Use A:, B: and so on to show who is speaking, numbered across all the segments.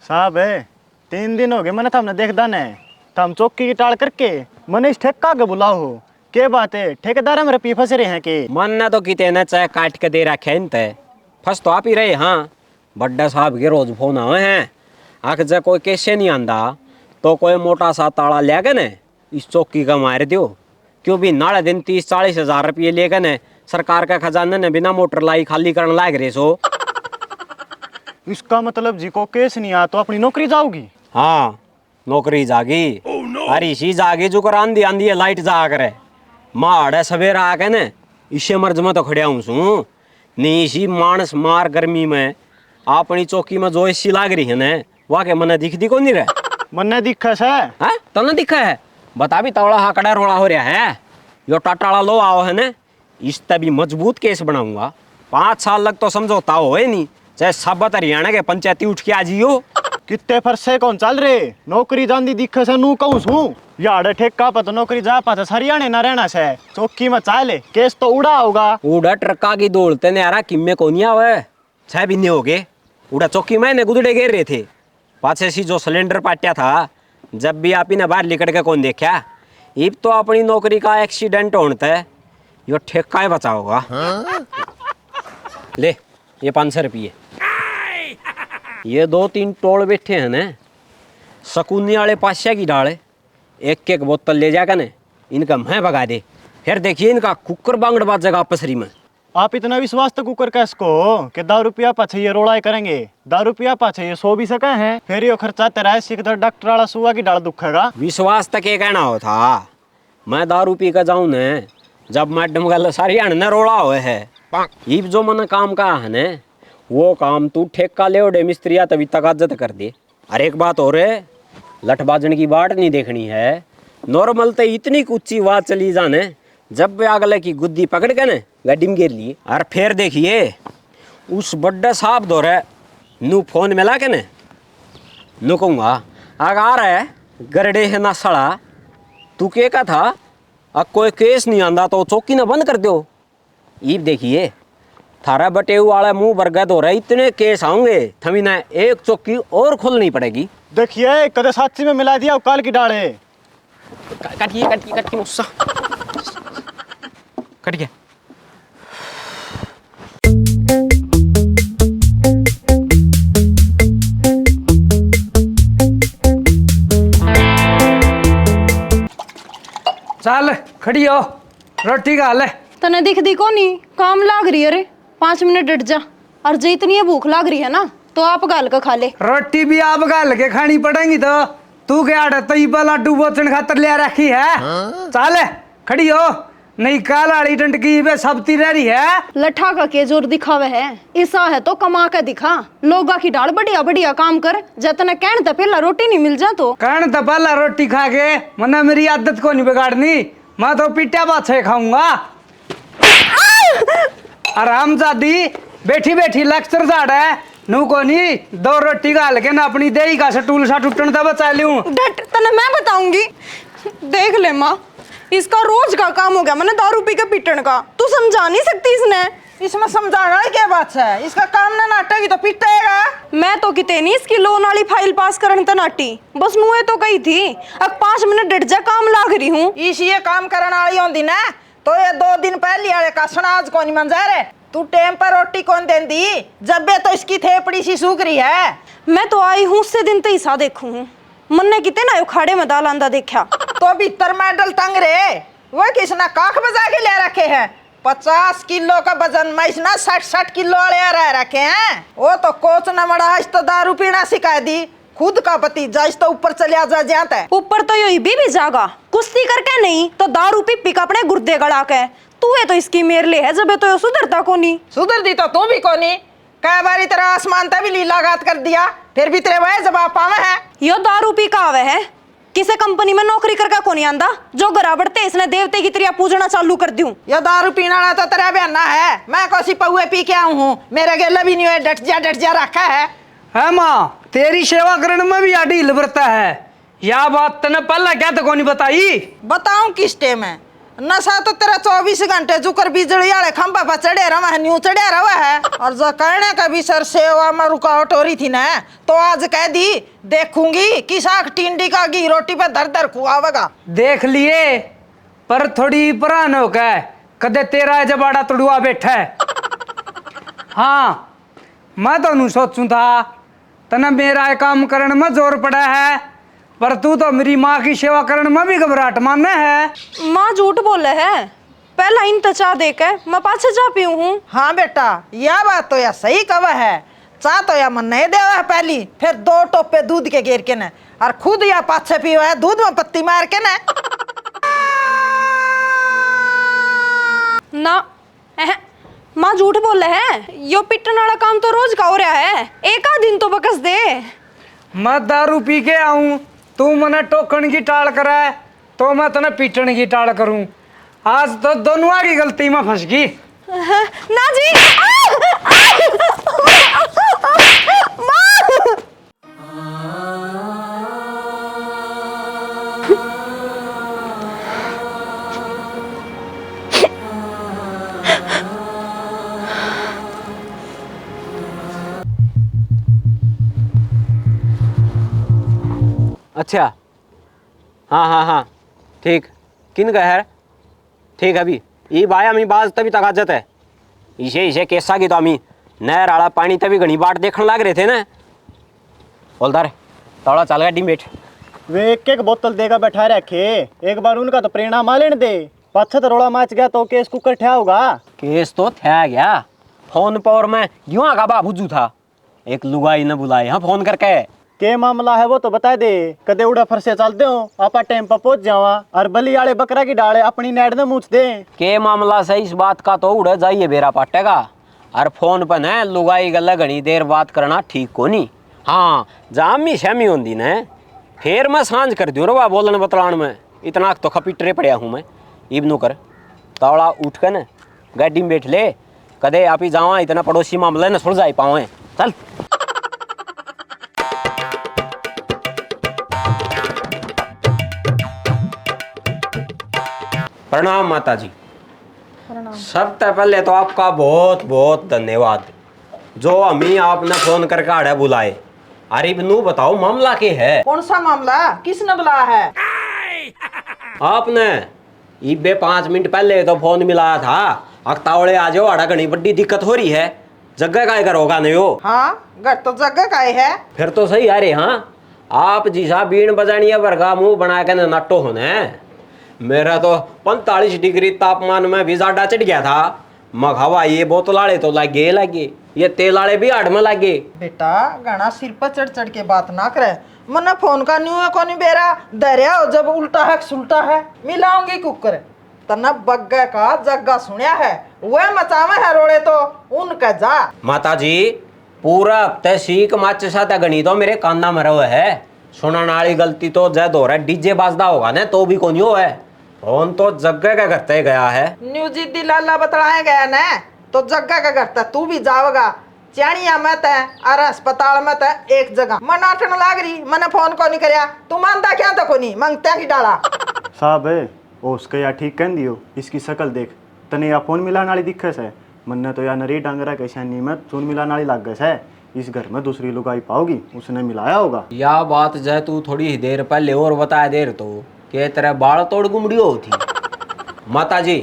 A: साहब है 3 दिन हो गए मैंने हमने देखदा ने हम चौकी की टाल करके मैंने इस ठेका के बुलाओ हो के बात है ठेकेदार मेरे पी फंस रहे हैं कि
B: मन ने तो किते न चाहे काट के दे रखे इन ते फंस तो आप ही रहे। हाँ बड्डा साहब के रोज फोन आवे हैं आख जे कोई कैसे नहीं आंदा तो कोई मोटा सा ताला ले गए ने इस चौकी का मार दियो क्यों भी नाले दिन 30-40 हजार रुपये ले गए ने सरकार का खजाने ने बिना मोटर लाई खाली करने लाग रहे सो।
A: इसका मतलब जी को केस नहीं आ तो अपनी नौकरी जाओगी।
B: हाँ नौकरी जागी अरे इसी जागी जो कर आंधी आंधी है लाइट जा करे माड़ सवेरा आके ने इसे मर्ज में तो खड़िया हूँ सू नहीं इसी मानस मार गर्मी में अपनी चौकी में जो एसी लाग रही है ने वहाँ के मने दिख दी को नहीं रहे
A: मन्ने दिखा से
B: हाँ तो न दिखा है बता भी तवड़ा हाकड़ा रोड़ा हो रहा है यो टाटाड़ा लो आओ है ने इस तभी मजबूत केस बनाऊंगा 5 साल लग तो समझौता हो नहीं चाहे सब हरियाणा के पंचायती उठ के आ जियो
A: कितने फरसे कौन चल रहे नौकरी जांदी दिखे से नू कहूँ सू यार ठेका पर तो नौकरी जा पाता हरियाणा ना रहना से चौकी में चाले केस तो उड़ा होगा
B: उड़ा ट्रका की दौड़ते ने यारा किम्मे को नहीं आवे 6 महीने हो गए उड़ा चौकी में ने गुदड़े गिर रहे थे पाछे सी जो सिलेंडर पाटिया था जब भी आप ही ने बाहर निकल के कौन देखा इब तो अपनी नौकरी का एक्सीडेंट होता है यो ठेका ही बचा होगा। ले ये 500 रुपये ये 2-3 टोल बैठे हैं ने सकूनी वाले पास्या की डाले एक एक बोतल ले जाकर ने इनका मैं भगा दे फिर देखिए इनका कुकर बांगड़ बाजेगा आपसरी में।
A: आप इतना विश्वास तो कुकर का इसको कि 10 रुपया पाछे ये रोड़ा करेंगे 10 रुपया पाछे ये 100 भी सके हैं फिर यो खर्चा तेरा सीखकर डॉक्टर वाला सुआ की डाल दुखेगा।
B: विश्वास तक ये कहना हो था मैं दारू पी कर जाऊं ने जब मैडम गल सारी अण रोड़ा हुए है इब जो मन काम का है ने वो काम तू ठेका ले ओडे मिस्त्रिया तभी तकाजत कर दे। अरे एक बात और है लठ बाजन की बाट नहीं देखनी है नॉर्मल तो इतनी ऊंची बात चली जाने जब वे अगले की गुद्दी पकड़ के ने गाड़ी में गिर लिए और फिर देखिए उस बड्डे साहब दौरे नू फोन मिला के ने नू कहूँगा आग आ रहा है गरडे है ना सड़ा तू के का था अब कोई केस नहीं आंदा तो चौकी ना बंद कर दो। ईब देखिए थारा बटेऊ वाला मुंह बरगद हो रहा है इतने केस आऊंगे थमी ना एक चौकी और खोलनी पड़ेगी।
A: देखिए कदे साक्षी में मिला दिया काल की डाले
B: कटिए कटिए कटिए मुस्सा कट गया।
C: चल खड़ी हो रोटी खा ले
D: तने दिखदी को नहीं काम लाग रही है रे 5 मिनट डट जा और जे इतनी भूख लाग रही है ना तो आप गाल का खा ले
C: रोटी भी आप गाल के खानी पड़ेगी तो तू क्या तईबा लड्डू बोचन खातर ले रखी है चल खड़ी हो नहीं काल वाली टंटकी वे सबती रह रही है
D: लठा का के जोर दिखावे है ऐसा है तो कमा के दिखा लोगा की डाल बढ़िया बढ़िया काम कर जतने कहन तो पहला रोटी नहीं मिल जा तो
C: कहन तो पहला रोटी खा के मना मेरी आदत को नहीं बिगाड़नी मैं तो पिट्या बाछे खाऊंगा। आराम जादी बैठी बैठी लेक्चर झाड़ है नू को नहीं 2 रोटी गाल के ना अपनी देही का टूल सा टूटन तो बचा लूं
D: डट तने मैं बताऊंगी देख ले माँ इसका रोज का काम हो गया मैंने दारू पी के पीटन का तू समझा नहीं सकती इसने
E: इसमें समझाना ही क्या बात है इसका काम ना नाटेगी तो पिटेगा।
D: मैं तो किते नहीं इसकी लोन वाली फाइल पास करने तो नाटी बस नुए तो कही थी अब 5 मिनट डट जा काम लाग रही हूँ
E: इस ये काम करने वाली होंगी ना तो ये 2 दिन पहले वाले का आज कौन मंजा रे तू टेम पर रोटी कौन देंदी जब बे तो इसकी थेपड़ी सी सूख रही है।
D: मैं तो आई हूँ उससे दिन तो ईसा देखू हूँ मन ने किते ना उखाड़े में दाल आंदा देखा
E: तो भीतर मेडल टंग रे वो किसना काख बजा के ले रखे हैं 50 किलो का वजन मैं इसना 60 किलो वाले रह रखे हैं। वो तो कोच न मड़ा तो दारू पीना सिखा दी खुद का पति जाइस तो ऊपर चलिया जा जाता है
D: ऊपर तो यही भी जागा कुश्ती करके नहीं तो दारू पी अपने गुर्दे गड़ा के तू है तो इसकी मेर ले है जब तो सुधरता को नहीं
E: सुधर दी तो तू भी को नहीं कई बारी तेरा आसमान तभी लीलाघात कर दिया फिर भी तेरे वह जवाब पावे है
D: यो दारू पी का आवे है किसे कंपनी में नौकरी करके को नहीं आंदा जो गराबड़ते इसने देवते की तरह पूजना चालू कर दूं।
E: ये दारू पीना वाला तो तेरा बयाना है मैं कोसी पहुए पी के आऊं हूं मेरे गेला भी नहीं है डट जा रखा है
C: माँ तेरी सेवा करने में भी ढील बरता है या बात तने पहला क्या तो को नहीं बताई
E: बताऊं किस टेम है नशा तो तेरा 24 घंटे जुकर बिजली वाले खंभा पर चढ़े रहा है, न्यू चढ़े रहा है। और जो कहने का भी सर सेवा में रुकावट हो रही थी ना, तो आज कह दी देखूंगी कि साग टिंडी का घी रोटी पे दर दर खुआवेगा।
C: देख लिए पर थोड़ी पुरान हो गए, कदे तेरा जबाड़ा तड़ुआ बैठा है। हाँ मैं तो नहीं सोचूं था तना मेरा ये काम करने में जोर पड़ा है, पर तू तो मेरी माँ की सेवा करने में भी घबराहट मानना है।
D: माँ झूठ बोले है, पहला इन तो चाह देकर मैं पाछे जा पीऊ हूँ।
E: हाँ बेटा, यह बात तो या सही कवा है। चाह तो या मन नहीं देवा है पहली, फिर 2 टोपे दूध के गिर के न, और खुद या पाछे पीवा है दूध में पत्ती मार के न।
D: ना माँ झूठ बोले है, यो पिटने वाला काम तो रोज का हो रहा है, एक आध दिन तो बकस दे।
C: मैं दारू पी के आऊं, तू मने टोकन की टाल करे तो मैं तने पीटने की टाल करूं। आज तो दोनों की गलती में फंस गई।
D: ना जी
B: अच्छा, हाँ हाँ हाँ ठीक, किन का है ठीक है। अभी ये बाया मी बाज तभी तक आजत है, इसे इसे कैसा की तो अमी नहर आला पानी तभी घनी बाट देखने लग रहे थे ना। बोलदार तौड़ा चल गया डिम बैठ।
A: वे एक बोतल देगा बैठा रखे, एक बार उनका तो परिणाम आ लेने दे। पाछे तो रोड़ा माच गया तो केस कुकर ठा होगा।
B: केस तो था गया, फोन पर मैं यूं का बाबूजू था, एक लुगाई ने बुलाए हाँ फोन करके।
A: के मामला है वो तो बता दे, कदे उड़ा फरसे चलते हो आपा टाइम पर पहुंच जावा, और बली आले बकरा की डाले अपनी नेट ने मूछ दे।
B: के मामला से इस बात का तो उड़ जाइए बेरा पाटेगा, और फोन पर न लुगाई गल घनी देर बात करना ठीक को नहीं। हाँ जामी शमी होंगी न, फिर मैं सांझ कर दूँ रवा बोलन बतलान में, इतना तो खपीटरे पड़िया हूँ मैं। इबनू कर तौड़ा उठ कर न गाड़ी में बैठ ले, कदे आप ही जावा इतना पड़ोसी मामला न सुलझाई पाओ। चल प्रणाम माता जी। सबसे पहले तो आपका बहुत बहुत धन्यवाद जो हमें आपने फोन करके आड़े बुलाए। अरे नू बताओ मामला के है?
E: कौन सा मामला, किसने बुलाया है?
B: आपने इबे 5 मिनट पहले तो फोन मिलाया था, अक्तावड़े आ जाओ, आड़ा घनी बड़ी दिक्कत हो रही है, जगह का करोगा नहीं हो?
E: हाँ घर तो जगह का है।
B: फिर तो सही। अरे हाँ आप जिसा बीन बजानिया वर्गा मुंह बना के नट्टो होने, मेरा तो 45 डिग्री तापमान में भी ज्यादा चढ़ गया था। मघावा ये बोतलाड़े तो लगे, ये तेलाड़े भी आड़ में लगे।
E: बेटा घना सिर पर चढ़ चढ़ के बात ना करे, मना फोन का न्यू है कोनी बेरा दरिया हो, जब उल्टा है सुलटा है मिलाऊंगी कुकर। तना बग्गा का जग्गा सुनिया है, वह मचावे है रोड़े तो उनका जा।
B: माता जी पूरा हफ्ते सीख माच साथ गणी तो मेरे काना मरा हुआ है, सुनने वाली गलती तो जद हो रहा है, डीजे बाजदा होगा ना तो भी कौन हो है, फोन तो जग्गा का करते गया है।
E: न्यू जिद्दी लाला बतलाया गया ना, तो जग्गा का करता तू भी जाओगा। चाणिया में तय और अस्पताल में तय एक जगह मन आठन लाग रही, मैंने फोन को नहीं करया, तू मानता क्या तो को नहीं मंगता की डाला
A: साहब ओ उसके या ठीक कह दियो, इसकी शकल देख, तने या फोन मिलाने वाली दिक्कत है, मन्ने तो या नरी डांगरा के शानी में चून मिलाने वाली लाग गए है। इस घर में दूसरी लुगाई पाओगी, उसने मिलाया होगा।
B: या बात जय तू थोड़ी ही देर पहले और बताया देर तो के तेरे बाल तोड़ गुमड़ी होती। माता जी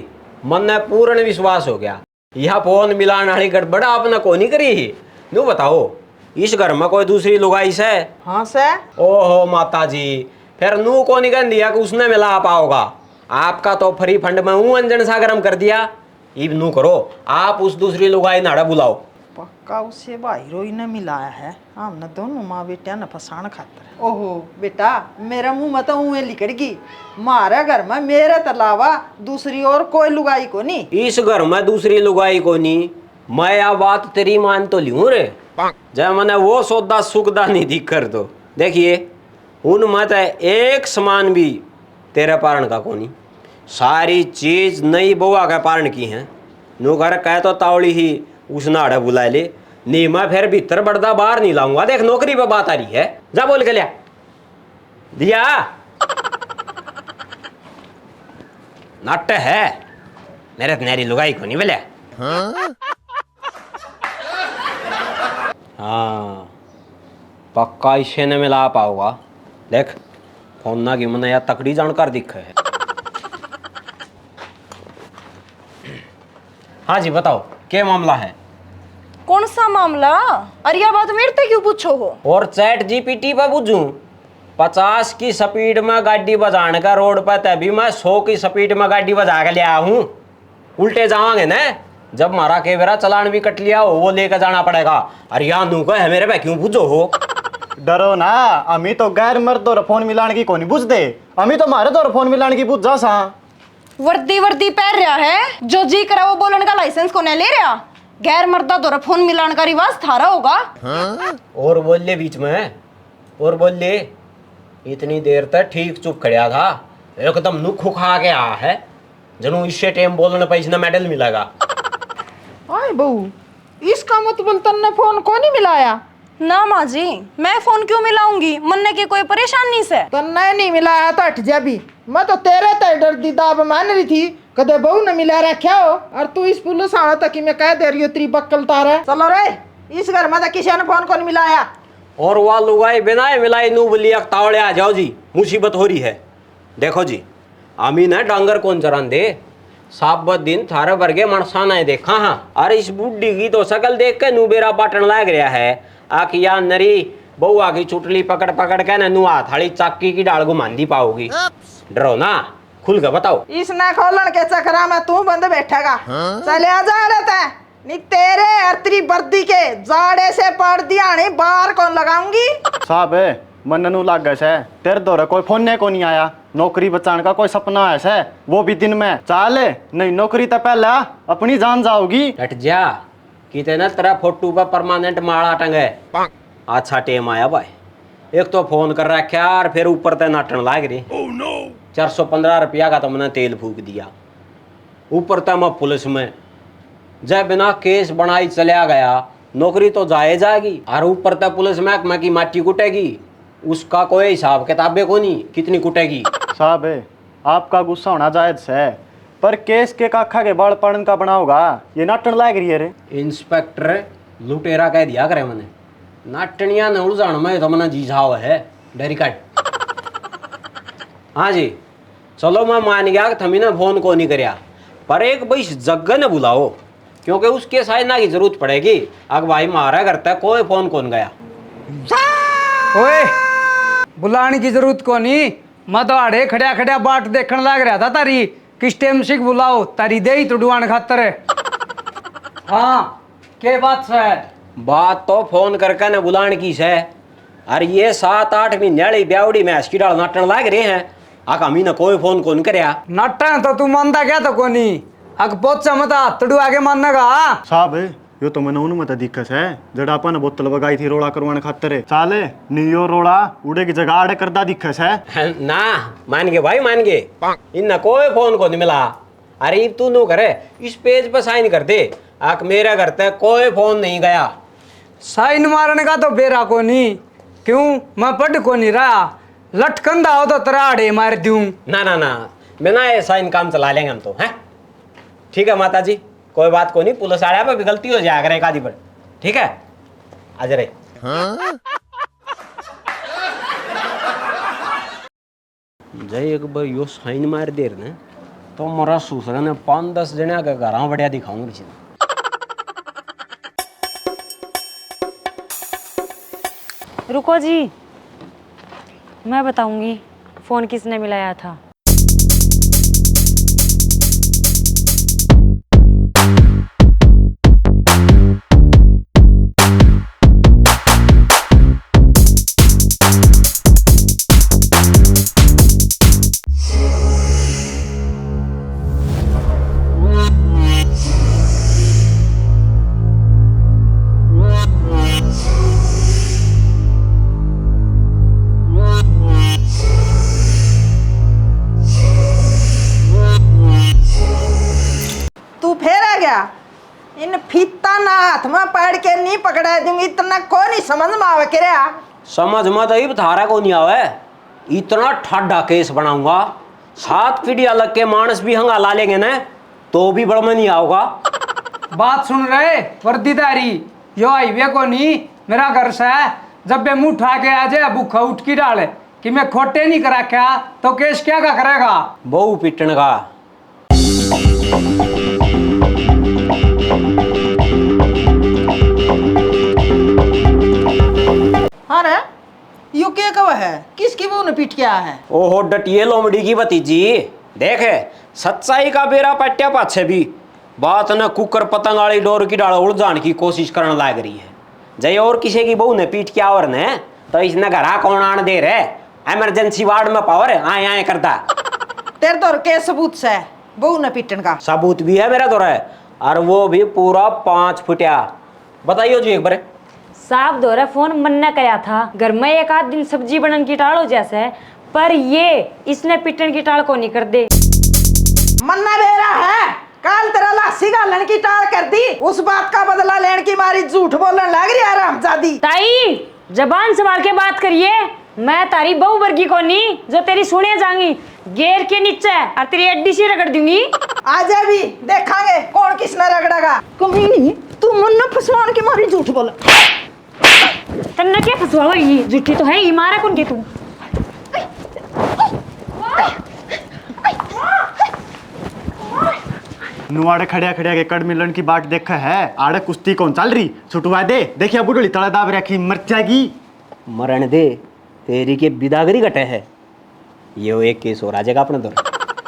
B: मन ने पूर्ण विश्वास हो गया, यह फोन मिलाने वाली गड़बड़ आपने को नहीं करी। नू बताओ इस घर में कोई दूसरी लुगाई से?
E: हाँ से।
B: ओहो माता जी फिर नू को नहीं कह दिया कि उसने मिला पाओगा, आपका तो फ्री फंड में ऊ अंजन सा गरम कर दिया। इब नू करो आप उस दूसरी लुगाई नाड़ा बुलाओ।
E: पक्का उसे भाई रोई ने मिलाया है, हमने दोनों माँ बेटिया ने फसान खातर। ओहो बेटा मेरा मुंह मत उए लिकड़गी, मारे घर में मेरे तलावा दूसरी और कोई लुगाई को नहीं।
B: इस घर में दूसरी लुगाई को नहीं, मैं या बात तेरी मान तो लियूं रे, जब मैंने वो सौदा सुखदा नहीं दिख कर तो देखिए उन मत एक समान भी तेरे पारण का कोनी, सारी चीज नई बुआ के पारण की है। नु घर कह तो तावड़ी ही उस नाड़ा बुला ले, नहीं मैं फिर भीतर बढ़दा बाहर नहीं लाऊंगा। देख नौकरी पे बात आ रही है, जा बोल के लिया दिया। नाट्य है मेरे नेरी लुगाई को नहीं बोले। हाँ पक्का इसे ने मिला पाऊंगा। देख फोन ना की मैंने या तकड़ी जानकार दिखे है। हाँ जी बताओ क्या मामला है।
D: कौन सा मामला? अरे यह बात मेरे से क्यों पूछो हो?
B: और चैट जीपीटी पर पूछूं 50 की स्पीड में गाड़ी बजाने का रोड पर, तभी मैं 100 की स्पीड में गाड़ी बजा के ले आया हूँ। उल्टे जाओगे ना, जब मारा के मेरा चलान भी कट लिया हो वो लेकर जाना पड़ेगा। अरे यार नू को है मेरे पे क्यों पूछो हो।
A: डरो ना, अमी तो गैर मर्द और फोन मिलाने की कोनी बुझ दे, अमी तो मारे तो फोन मिलाने की बुझ जा सा।
D: वर्दी वर्दी पहन रहा है, जो जी करा वो बोलने का लाइसेंस को नहीं ले रहा। गैर मर्दा द्वारा फोन मिलाने का रिवाज थारा होगा।
B: और बोल ले बीच में, और बोल ले। इतनी देर तक ठीक चुप खड़ा था, एकदम नुख खा के आ है जनू इससे टाइम बोलने पर इसने मेडल मिलेगा।
E: ओए बहू, इसका मतलब तन्ने फोन को नहीं मिलाया?
D: ना माँ जी, मैं फोन क्यों मिलाऊंगी? मन्ने की कोई परेशानी से?
E: तन्ने नहीं मिलाया तो हट जा भी। मैं तो तेरे तय डरदी दाब मान रही थी, कदे बहू ने मिला रखा हो और तू इस पुलिस आना तक मैं कह दे रही हो तेरी बक्कल तारा। चलो रे, इस घर में तो किसी ने फोन को नहीं मिलाया।
B: और वह लुगाई बिना मिलाई नू बोली तावड़े आ जाओ जी, मुसीबत हो रही है। देखो जी अमीन है डांगर कौन चरान दे, साबत दिन थारे वर्गे मनसा नहीं देखा। हाँ अरे इस बुढ़ी की तो शकल देख के नू बेरा पाटन लग रहा है। आखिया नरी बउआ की चुटली पकड़ पकड़ के नू हाथाड़ी चाकी की डाल घुमांदी पाओगी। डरो ना, खुल के बताओ।
E: इसने खोलन के चक्रा में तू बंद बैठेगा। चले आ जा रहता है नी तेरे अर्तरी वर्दी के जाड़े से पड़ दिया नहीं बाहर कौन लगाऊंगी।
A: साहब मन नू लाग गए से, तेरे दौरे कोई फोन ने को नहीं आया। नौकरी बचाने का कोई सपना है से, वो भी दिन में। चाल नहीं नौकरी तो पहले अपनी जान जाओगी।
B: हट जा कितने ना तेरा फोटो पर परमानेंट माला टंगे। अच्छा टेम आया भाई, एक तो फोन कर रखा और फिर ऊपर ते नाटन लाग रही। 415 रुपया का तो मैंने तेल फूक दिया, ऊपर तक मैं पुलिस में जब बिना केस बनाई चलिया गया। नौकरी तो जाए जाएगी और ऊपर तक पुलिस महकमा की माटी कुटेगी, उसका कोई हिसाब किताबे को नहीं कितनी कुटेगी।
A: साहब आपका गुस्सा होना जायज है, पर केस के काखा के बाल पड़न का बना होगा, ये नाटन लाग रही है रे।
B: इंस्पेक्टर लुटेरा कह दिया करे मैंने, नाटनिया न उलझान में तो मैंने जीझाव है डरी कट। हाँ जी चलो मैं मान गया कि थमी ने फोन को नहीं करया, पर एक भाई जग्गा ने बुलाओ, क्योंकि उसके साइना की जरूरत पड़ेगी। अग भाई मारा करता कोई फोन कौन गया।
C: ओए बुलाने की जरूरत को नहीं, मैं तो आड़े खड़िया खड़िया बाट देखने लग रहा था तारी, किस टाइम से बुलाओ तारी दे ही तुड़वान खातर। हाँ के बात है?
B: बात तो फोन करके न बुलाने की है। अरे ये 7-8 महीने ब्यावड़ी में हस्की डाल नाटन लाग रहे हैं, आका मी ने कोई फोन कौन करया।
C: नाटा तो तू मानता क्या तो कोनी, अग पोचा मत तड़ू आगे मानने का।
A: साहब यो तो मैंने उन मत दिक्कत है, जड़ा अपन बोतल बगाई थी रोड़ा करवाने खातर। चाले नियो रोड़ा उड़े की जगह आड़े करदा दिक्कत है
B: ना। मान गए भाई मान गए, इन कोई फोन को नहीं मिला। अरे तू नो करे इस पेज पर साइन कर दे, आक मेरे घर तक कोई फोन नहीं गया।
C: साइन मारने का तो बेरा को नहीं, क्यों मैं पढ़ को नहीं रहा, लटकंदा हो तो तेरा आड़े मार दूं।
B: ना ना ना बिना ये साइन काम चला लेंगे हम तो हैं। ठीक है माता जी कोई बात को नहीं, पुलिस आया पर भी गलती हो जाएगा एक आदि पर। ठीक है आज रे। जय एक बार यो साइन मार देर ने तो मोरा ससुर ने 5-10 जने का घर बढ़िया दिखाऊंगी।
F: रुको जी मैं बताऊंगी फोन किसने मिलाया था।
E: इन फीता ना हाथ में पड़ के नहीं पकड़ा दूंगी, इतना को नहीं समझ में आवे क्या?
B: समझ में तो थारा को नहीं आवे, इतना ठाडा केस बनाऊंगा 7 पीढ़ी अलग के मानस भी हंगा ला लेंगे ना तो भी बड़मन नहीं आओगा।
C: बात सुन रहे वर्दीदारी, यो हाईवे को नहीं मेरा घर से है। जब बे मुंह उठा के आ जाए भूखा उठ की डाले कि मैं खोटे नहीं करा क्या तो केस क्या का करेगा।
B: बहु पिटन का
E: हाँ रे, यू के कवा है, किसकी बहू ने पीट के आया है?
B: ओहो डटिए लोमड़ी की भतीजी, देखे सच्चाई का बेरा पट्या पाछे भी बात न कुकर पतंग वाली डोर की डाल उलझाने की कोशिश करने लग रही है। जय और किसी की बहू ने पीट के आवर ने तो इसने घरा कौन आने दे रहे, इमरजेंसी वार्ड में पावर आए आए करता।
E: तेरे तो के सबूत से बहू ने पीटन का
B: सबूत भी है मेरा तो है, और वो भी पूरा 5 फुटिया। बताइयो जी एक बार।
F: साफ दोहरा फोन मन्ना कया था घर में एक आध दिन सब्जी बनन की टाल हो जैसे, पर ये इसने पिटन की टाल को नहीं कर दे।
E: मन्ना दे रहा है, काल तेरा लासी गालन की टाल कर दी, उस बात का बदला लेने की मारी झूठ बोलने लग रही है हरामजादी।
F: ताई जबान संभाल के बात करिए, मैं तारी बहू वर्गी को नहीं जो तेरी सुने जाऊंगी गेर के नीचे और तेरी अड्डी सी रगड़ दूंगी।
E: आज भी देखांगे कौन किसने रगड़ेगा।
D: कमीनी, तू मन्ना फसवान की मारी झूठ बोला।
F: तन्ना क्या फसवा ये झूठी तो है ही, मारा कौन के तू।
A: नुआड़े खड़िया खड़िया के कड़ मिलन की बाट देखा है, आड़े कुश्ती कौन चल रही छुटवा दे। देखिए बुढ़ी तड़ा दाब रखी मर जाएगी।
B: मरण दे तेरी के बिदागरी घटे है। यो एक केस हो राजेगा अपने दौर।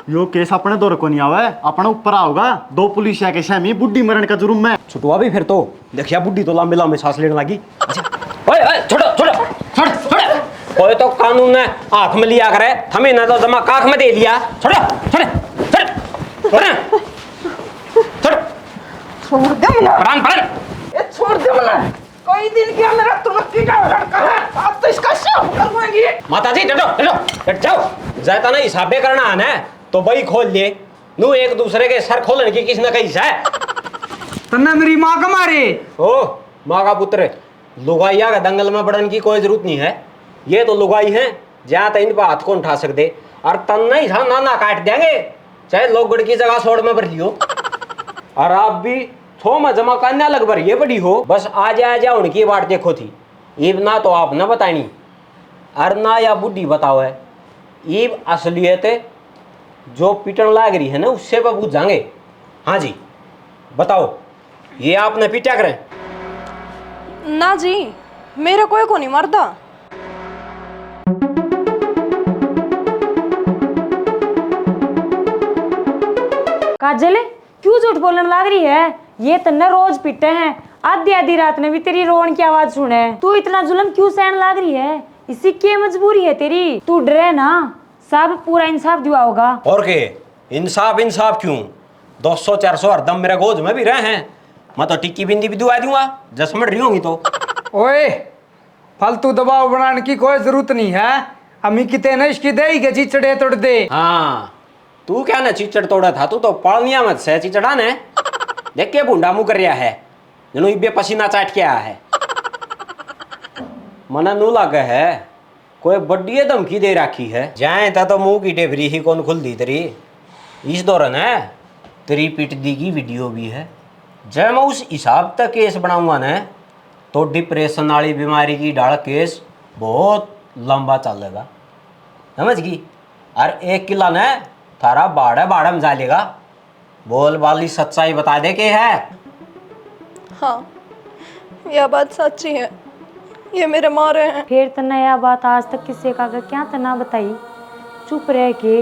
A: यो केस अपने दौर को नहीं आवे, अपना ऊपर आओगा। 2 पुलिसिया के सहमी बुढ़ी मरण का जुर्म में
B: छुटवा भी फिर तो देखिया बुढ़ी तो लांबे लांबे सांस लेने लगी। अच्छा ओए ओए छोड़ो छोड़ो छोड़ छोड़, कोई तो कानून ने हाथ में लिया करे, हमें ना तो जमा काख में दे लिया। छोड़ो छोड़ छोड़ छोड़ छोड़
E: छोड़ दे मुन्ना,
B: प्राण प्राण
E: ये छोड़ दे मुन्ना। कोई दिन क्या मेरा तुम्हें पीटा लड़का है, अब तो इसका शाप करवाएंगे।
B: माताजी डटो डटो डट जाओ। जाता ना हिसाबे करना है ना तो बही खोल लिए नू एक दूसरे के सर खोलने की किसने कही है।
C: तन्ना मेरी माँ का मारे।
B: ओ माँ का पुत्र, लुगाइया का दंगल में पड़ने की कोई जरूरत नहीं है। ये तो लुगाई है जहाँ तक इन पर हाथ को उठा सकते, और तन्ना ही था नाना काट देंगे चाहे लोग की जगह सोड़ में भर लियो। और आप भी थो में जमा करने लग भर ये बड़ी हो, बस आ जा उनकी बात देखो थी। ईब ना तो आप न बतानी और ना या बुढ़ी बताओ है। ईब असलियत जो पीटन लाग रही है ना उससे पर पूछ जाएंगे। हाँ जी बताओ, ये आपने पीटा करें?
D: ना जी, मेरे कोई को नहीं मरदा।
F: काजल क्यों झूठ बोलने लग रही है? ये तन्ने रोज पीटे हैं, आधी आधी रात में भी तेरी रोन की आवाज सुने। तू इतना जुल्म क्यों सहन लग रही है? इसी की मजबूरी है तेरी। तू डरे ना, सब पूरा इंसाफ दिवा होगा।
B: और के इंसाफ इंसाफ क्यों? 200-400 हरदम मेरे गोद में भी रहे हैं। मैं तो टिक्की बिंदी भी दुआ दूंगा जसमट रही होंगी तो।
C: ओए फालतू दबाव बनाने की कोई जरूरत नहीं है। अम्मी कितने न इसकी दे के चिचड़े तोड़ दे।
B: हाँ तू क्या ना चिचड़ तोड़ा था, तू तो पढ़निया मत से चिचड़ा ने। देख के भूडा मुँह कर रहा है जनो इब्बे पसीना चाट के आया है। मना नू लगे है कोई बड्डी धमकी दे रखी है। जाए तो मुंह की टेबरी ही कौन खुल दी तेरी। इस दौरान है तेरी पिट दी की वीडियो भी है। जब मैं उस हिसाब तक केस बनाऊंगा ना तो डिप्रेशन वाली बीमारी की डाल केस बहुत लंबा चलेगा, समझ गई। और 1 किला ने थारा बाड़ा में जा लेगा। बोल वाली सच्चाई बता दे के है।
D: हाँ, यह बात सच्ची है, ये मेरे मारे हैं।
F: फिर तन्ना यह बात आज तक किसी का क्या तना बताई? चुप रह के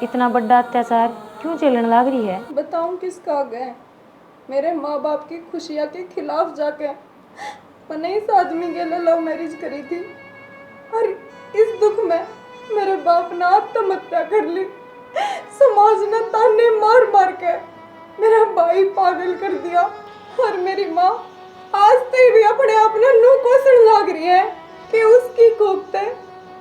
F: इतना बड़ा अत्याचार क्यों झेलने लग रही है?
G: बताऊं किसका गए? मेरे माँ बाप की खुशियाँ के खिलाफ जाके मैंने इस आदमी के लिए लव मैरिज करी थी, और इस दुख में मेरे बाप ने आत्महत्या कर ली। समाज ने ताने मार मार के मेरा भाई पागल कर दिया, और मेरी माँ आज तक भी अपने आप ने नु कोसण लग रही है कि उसकी कोफ्ते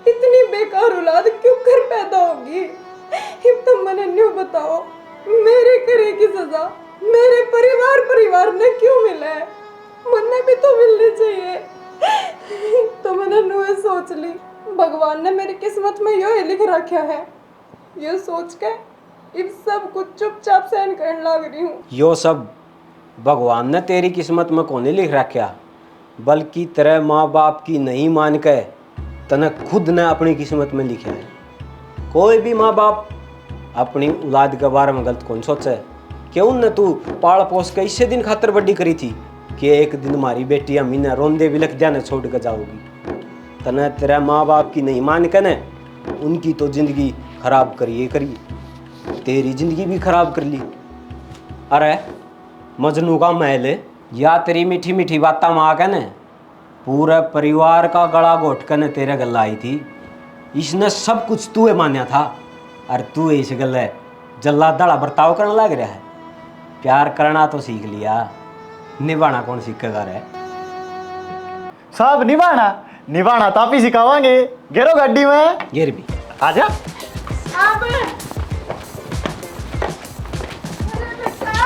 G: इतनी बेकार औलाद क्यों कर पैदा होगी। अब तो मैंने न्यू बताओ, मेरे करे की सजा मेरे परिवार ने क्यों मिला है? मुन्ने भी तो मिलनी चाहिए। तो मैंने न्यू सोच ली, भगवान ने मेरी किस्मत में यो ही लिख रखा है ये सोच के इन सब कुछ चुपचाप सहन करने लग रही हूँ।
B: यो सब भगवान ने तेरी किस्मत में कोने लिख रखा, बल्कि तेरे माँ बाप की नहीं मान के तने खुद ने अपनी किस्मत में लिखा है। कोई भी माँ बाप अपनी औलाद के बारे में गलत कौन सोचे। क्यों न तू पाल पोस के इसे दिन खातर बड्डी करी थी कि एक दिन हमारी बेटी अमीना रोंदे बिलख जाने छोड़ कर जाओगी। तने तेरे माँ बाप की नहीं मान के ने उनकी तो जिंदगी खराब करिए करिए, तेरी जिंदगी भी खराब कर ली। अरे मजनू का महल या तेरी मीठी मीठी बात में आके ने पूरे परिवार का गला घोट कर ने तेरे गला आई थी। इसने सब कुछ तू मान्या था और तू इस गले जल्ला दड़ा बर्ताव करने लग रहा है। प्यार करना तो सीख लिया, निभाना कौन सीखेगा रे?
A: साहब निभाना तो आप ही सिखावांगे। गेरो गाड़ी में
B: गिर भी
A: आजा।
G: अब अरे बेटा